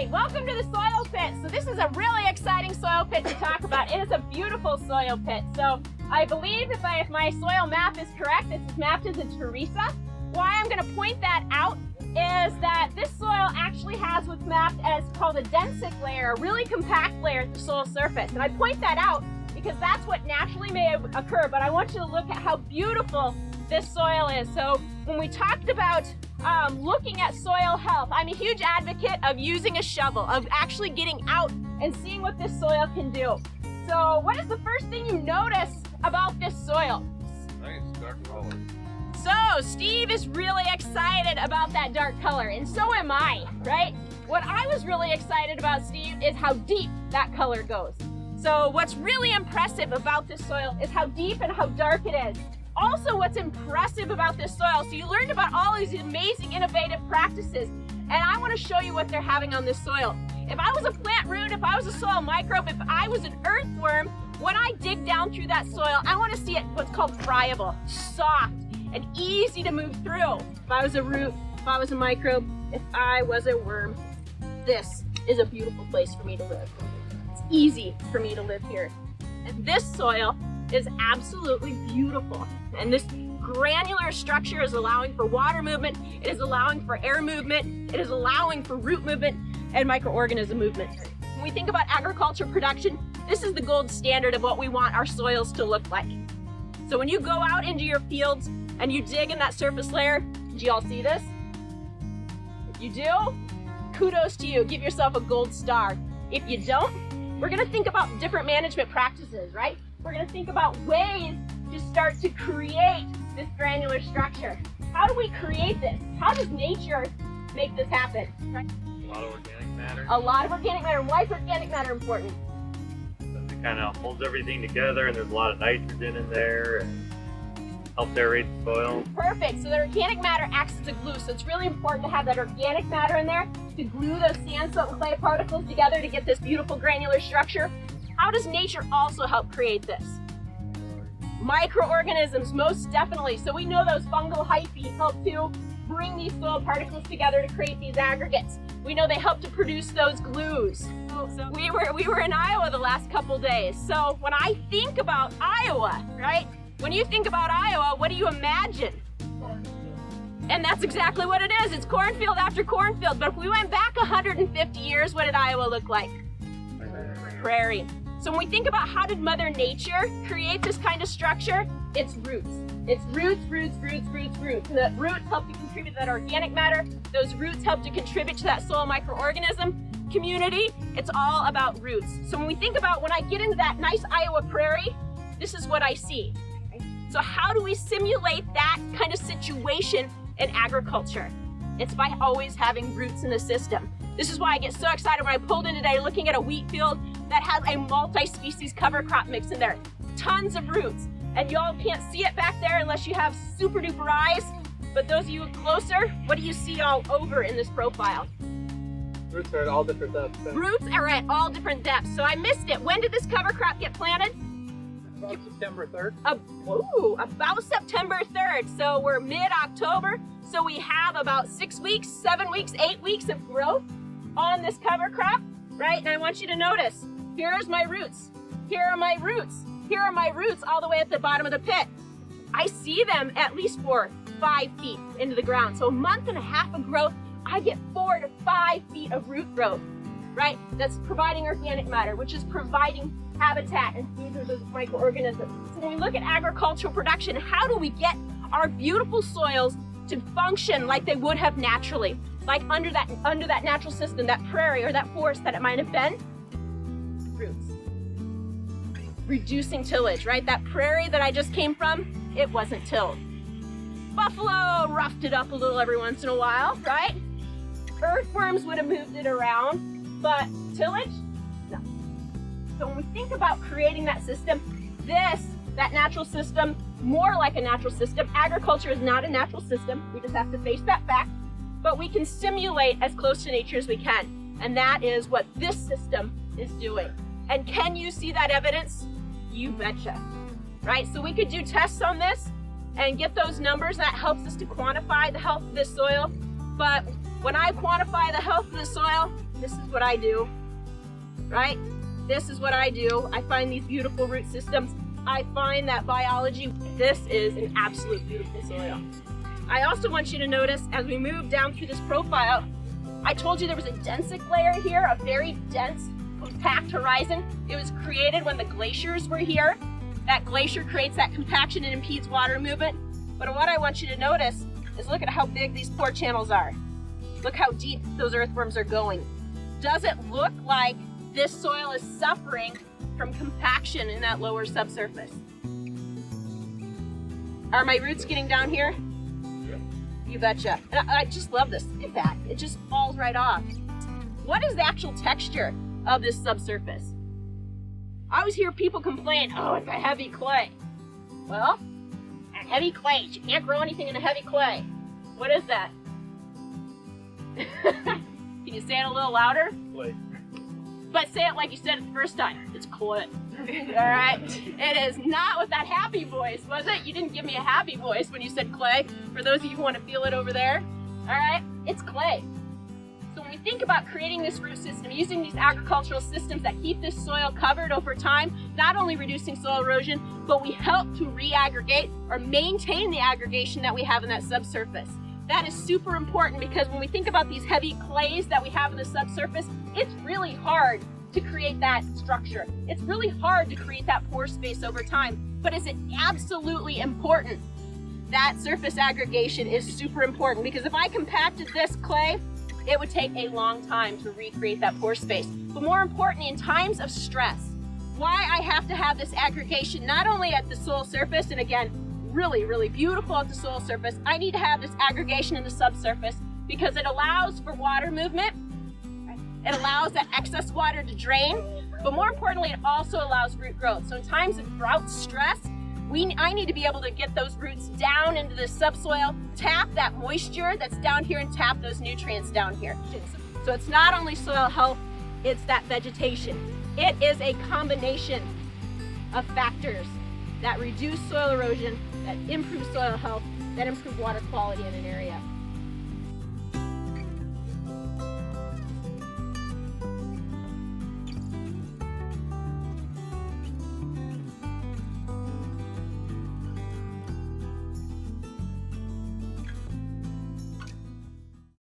right, welcome to the soil pit. So this is a really exciting soil pit to talk about. It is a beautiful soil pit. So I believe if my soil map is correct, this is mapped as a Teresa. Why I'm going to point that out is that this soil actually has what's mapped as called a densic layer, a really compact layer at the soil surface. And I point that out because that's what naturally may occur, but I want you to look at how beautiful this soil is. So when we talked about looking at soil health, I'm a huge advocate of using a shovel, of actually getting out and seeing what this soil can do. So what is the first thing you notice about this soil? Nice dark color. So Steve is really excited about that dark color, and so am I, right? What I was really excited about, Steve, is how deep that color goes. So what's really impressive about this soil is how deep and how dark it is. Also, what's impressive about this soil, so you learned about all these amazing innovative practices, and I want to show you what they're having on this soil. If I was a plant root, if I was a soil microbe, if I was an earthworm, when I dig down through that soil, I want to see it what's called friable, soft, and easy to move through. If I was a root, if I was a microbe, if I was a worm, this is a beautiful place for me to live. It's easy for me to live here. And this soil is absolutely beautiful. And this granular structure is allowing for water movement, it is allowing for air movement, it is allowing for root movement and microorganism movement. When we think about agriculture production, this is the gold standard of what we want our soils to look like. So when you go out into your fields and you dig in that surface layer, do you all see this? If you do, kudos to you, give yourself a gold star. If you don't, we're gonna think about different management practices, right? We're gonna think about ways to start to create this granular structure. How do we create this? How does nature make this happen? Right? A lot of organic matter. A lot of organic matter. Why is organic matter important? It kind of holds everything together, and there's a lot of nitrogen in there, and helps aerate the soil. Perfect. So the organic matter acts as a glue. So it's really important to have that organic matter in there to glue those sand, silt, and clay particles together to get this beautiful granular structure. How does nature also help create this? Microorganisms, most definitely. So we know those fungal hyphae help to bring these soil particles together to create these aggregates. We know they help to produce those glues. So we were in Iowa the last couple days. So when I think about Iowa, right? When you think about Iowa, what do you imagine? And that's exactly what it is. It's cornfield after cornfield. But if we went back 150 years, what did Iowa look like? Prairie. So when we think about how did Mother Nature create this kind of structure, it's roots. It's roots, roots, roots, roots, roots. And the roots help to contribute to that organic matter. Those roots help to contribute to that soil microorganism community. It's all about roots. So when we think about when I get into that nice Iowa prairie, this is what I see. So how do we simulate that kind of situation in agriculture? It's by always having roots in the system. This is why I get so excited when I pulled in today looking at a wheat field that has a multi-species cover crop mix in there. Tons of roots. And y'all can't see it back there unless you have super duper eyes. But those of you closer, what do you see all over in this profile? Roots are at all different depths. Roots are at all different depths. So I missed it. When did this cover crop get planted? About September 3rd. About September 3rd. So we're mid-October. So we have about 6 weeks, 7 weeks, 8 weeks of growth on this cover crop, right? And I want you to notice, here's my roots. Here are my roots. Here are my roots all the way at the bottom of the pit. I see them at least for 5 feet into the ground. So a month and a half of growth, I get 4 to 5 feet of root growth, right? That's providing organic matter, which is providing habitat and food for those microorganisms. So when we look at agricultural production, how do we get our beautiful soils to function like they would have naturally, like under that natural system, that prairie or that forest that it might have been? Roots. Reducing tillage, right? That prairie that I just came from, it wasn't tilled. Buffalo roughed it up a little every once in a while, right? Earthworms would have moved it around, but tillage, no. So when we think about creating that system, that natural system, more like a natural system. Agriculture is not a natural system. We just have to face that fact. But we can simulate as close to nature as we can. And that is what this system is doing. And can you see that evidence? You betcha. Right? So we could do tests on this and get those numbers. That helps us to quantify the health of this soil. But when I quantify the health of the soil, this is what I do, right? This is what I do. I find these beautiful root systems. I find that biology. This is an absolute beautiful soil. I also want you to notice as we move down through this profile, I told you there was a densic layer here, a very dense, compact horizon. It was created when the glaciers were here. That glacier creates that compaction and impedes water movement. But what I want you to notice is look at how big these pore channels are. Look how deep those earthworms are going. Does it look like this soil is suffering from compaction in that lower subsurface? Are my roots getting down here? You betcha. And I just love this. Look at that. It just falls right off. What is the actual texture of this subsurface? I always hear people complain, oh, it's a heavy clay. Well, a heavy clay. You can't grow anything in a heavy clay. What is that? Can you say it a little louder? Clay. But say it like you said it the first time. It's clay. All right? It is not with that happy voice, was it? You didn't give me a happy voice when you said clay. For those of you who want to feel it over there. All right? It's clay. So when we think about creating this root system, using these agricultural systems that keep this soil covered over time, not only reducing soil erosion, but we help to re-aggregate or maintain the aggregation that we have in that subsurface. That is super important because when we think about these heavy clays that we have in the subsurface, it's really hard to create that structure. It's really hard to create that pore space over time. But is it absolutely important? That surface aggregation is super important because if I compacted this clay, it would take a long time to recreate that pore space. But more importantly, in times of stress, why I have to have this aggregation not only at the soil surface, and again, really, really beautiful at the soil surface, I need to have this aggregation in the subsurface because it allows for water movement. It allows that excess water to drain, but more importantly, it also allows root growth. So in times of drought stress, I need to be able to get those roots down into the subsoil, tap that moisture that's down here and tap those nutrients down here. So it's not only soil health, it's that vegetation. It is a combination of factors that reduce soil erosion, that improve soil health, that improve water quality in an area.